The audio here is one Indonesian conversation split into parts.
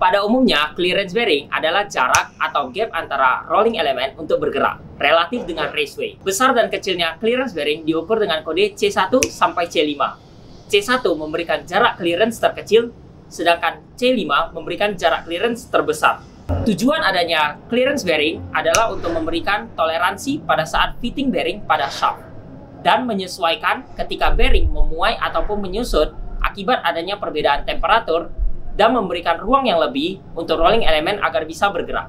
Pada umumnya, clearance bearing adalah jarak atau gap antara rolling element untuk bergerak, relatif dengan raceway. Besar dan kecilnya clearance bearing diukur dengan kode C1 sampai C5. C1 memberikan jarak clearance terkecil, sedangkan C5 memberikan jarak clearance terbesar. Tujuan adanya clearance bearing adalah untuk memberikan toleransi pada saat fitting bearing pada shaft, dan menyesuaikan ketika bearing memuai ataupun menyusut akibat adanya perbedaan temperatur, dan memberikan ruang yang lebih untuk rolling element agar bisa bergerak.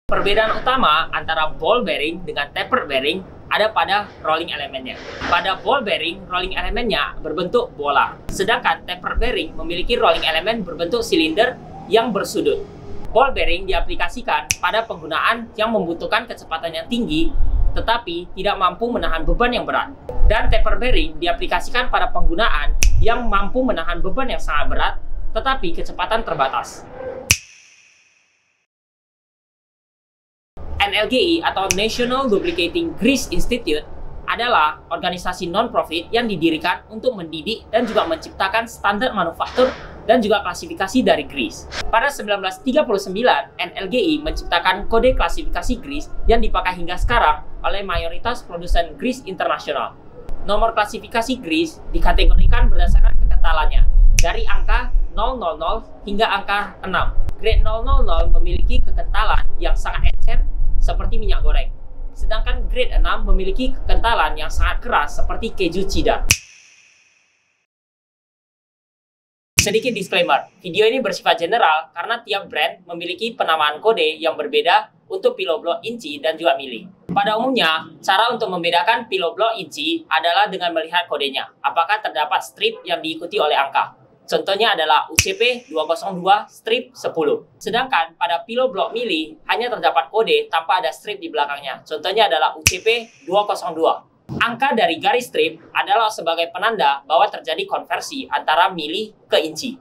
Perbedaan utama antara ball bearing dengan tapered bearing ada pada rolling elemennya. Pada ball bearing, rolling elemennya berbentuk bola, sedangkan tapered bearing memiliki rolling element berbentuk silinder yang bersudut. Ball bearing diaplikasikan pada penggunaan yang membutuhkan kecepatan yang tinggi tetapi tidak mampu menahan beban yang berat. Dan tapered bearing diaplikasikan pada penggunaan yang mampu menahan beban yang sangat berat tetapi kecepatan terbatas. NLGI atau National Lubricating Grease Institute adalah organisasi non-profit yang didirikan untuk mendidik dan juga menciptakan standar manufaktur dan juga klasifikasi dari grease. Pada 1939, NLGI menciptakan kode klasifikasi grease yang dipakai hingga sekarang oleh mayoritas produsen grease internasional. Nomor klasifikasi grease dikategorikan berdasarkan kekentalannya, dari angka 000 hingga angka 6. Grade 000 memiliki kekentalan yang sangat encer seperti minyak goreng, sedangkan grade 6 memiliki kekentalan yang sangat keras seperti keju cheddar. Sedikit disclaimer, video ini bersifat general karena tiap brand memiliki penamaan kode yang berbeda untuk pillow block inci dan juga mili. Pada umumnya, cara untuk membedakan pillow block inci adalah dengan melihat kodenya, apakah terdapat strip yang diikuti oleh angka. Contohnya adalah UCP 202-10. Sedangkan pada pillow block mili hanya terdapat kode tanpa ada strip di belakangnya. Contohnya adalah UCP 202. Angka dari garis strip adalah sebagai penanda bahwa terjadi konversi antara mili ke inci.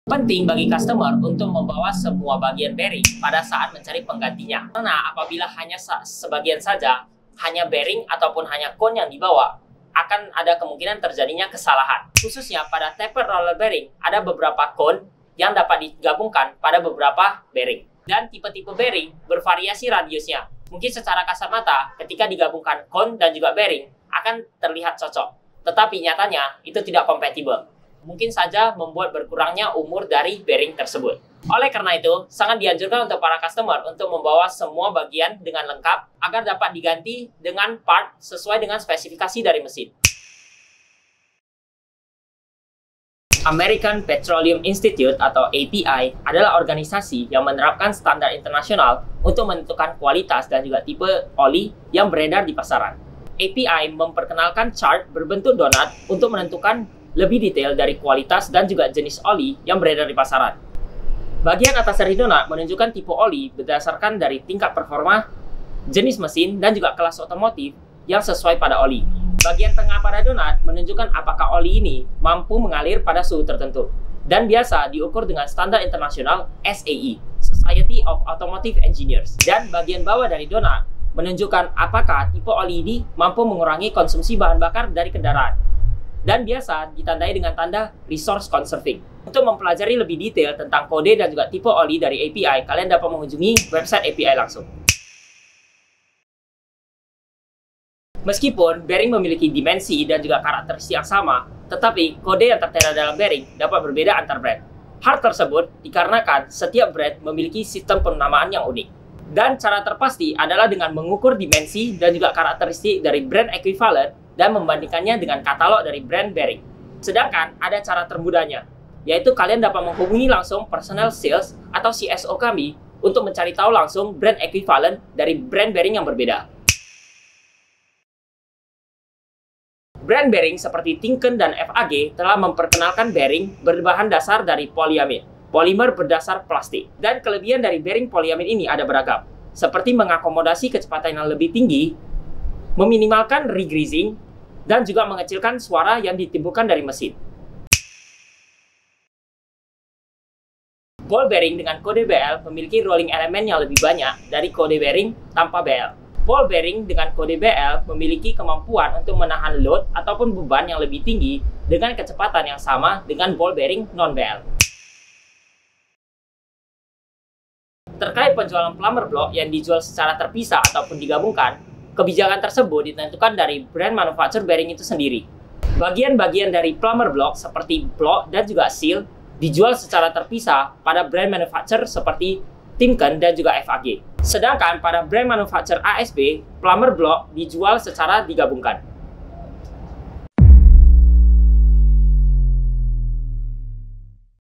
Penting bagi customer untuk membawa semua bagian bearing pada saat mencari penggantinya. Karena apabila hanya sebagian saja, hanya bearing ataupun hanya kon yang dibawa, akan ada kemungkinan terjadinya kesalahan. Khususnya pada tapered roller bearing, ada beberapa kon yang dapat digabungkan pada beberapa bearing. Dan tipe-tipe bearing bervariasi radiusnya. Mungkin secara kasat mata, ketika digabungkan kon dan juga bearing, akan terlihat cocok. Tetapi nyatanya, itu tidak kompatibel. Mungkin saja membuat berkurangnya umur dari bearing tersebut. Oleh karena itu, sangat dianjurkan untuk para customer untuk membawa semua bagian dengan lengkap agar dapat diganti dengan part sesuai dengan spesifikasi dari mesin. American Petroleum Institute atau API adalah organisasi yang menerapkan standar internasional untuk menentukan kualitas dan juga tipe oli yang beredar di pasaran. API memperkenalkan chart berbentuk donat untuk menentukan lebih detail dari kualitas dan juga jenis oli yang beredar di pasaran. Bagian atas dari donat menunjukkan tipe oli berdasarkan dari tingkat performa, jenis mesin, dan juga kelas otomotif yang sesuai pada oli. Bagian tengah pada donat menunjukkan apakah oli ini mampu mengalir pada suhu tertentu dan biasa diukur dengan standar internasional SAE, Society of Automotive Engineers. Dan bagian bawah dari donat menunjukkan apakah tipe oli ini mampu mengurangi konsumsi bahan bakar dari kendaraan dan biasa ditandai dengan tanda resource conserving. Untuk mempelajari lebih detail tentang kode dan juga tipe oli dari API, kalian dapat mengunjungi website API langsung. Meskipun bearing memiliki dimensi dan juga karakteristik yang sama, tetapi kode yang tertera dalam bearing dapat berbeda antar brand. Hal tersebut dikarenakan setiap brand memiliki sistem penamaan yang unik. Dan cara terpasti adalah dengan mengukur dimensi dan juga karakteristik dari brand equivalent dan membandingkannya dengan katalog dari brand bearing. Sedangkan ada cara termudahnya, yaitu kalian dapat menghubungi langsung personal sales atau CSO kami untuk mencari tahu langsung brand equivalent dari brand bearing yang berbeda. Brand bearing seperti Timken dan FAG telah memperkenalkan bearing berbahan dasar dari polyamid, polimer berdasar plastik. Dan kelebihan dari bearing polyamid ini ada beragam, seperti mengakomodasi kecepatan yang lebih tinggi, meminimalkan regreasing, dan juga mengecilkan suara yang ditimbulkan dari mesin. Ball bearing dengan kode BL memiliki rolling element yang lebih banyak dari kode bearing tanpa BL. ball bearing dengan kode BL memiliki kemampuan untuk menahan load ataupun beban yang lebih tinggi dengan kecepatan yang sama dengan ball bearing non-BL. Terkait penjualan plumber block yang dijual secara terpisah ataupun digabungkan, kebijakan tersebut ditentukan dari brand manufacturer bearing itu sendiri. Bagian-bagian dari plumber block seperti block dan juga seal dijual secara terpisah pada brand manufacturer seperti Timken dan juga FAG. Sedangkan pada brand manufacturer ASB, plumber block dijual secara digabungkan.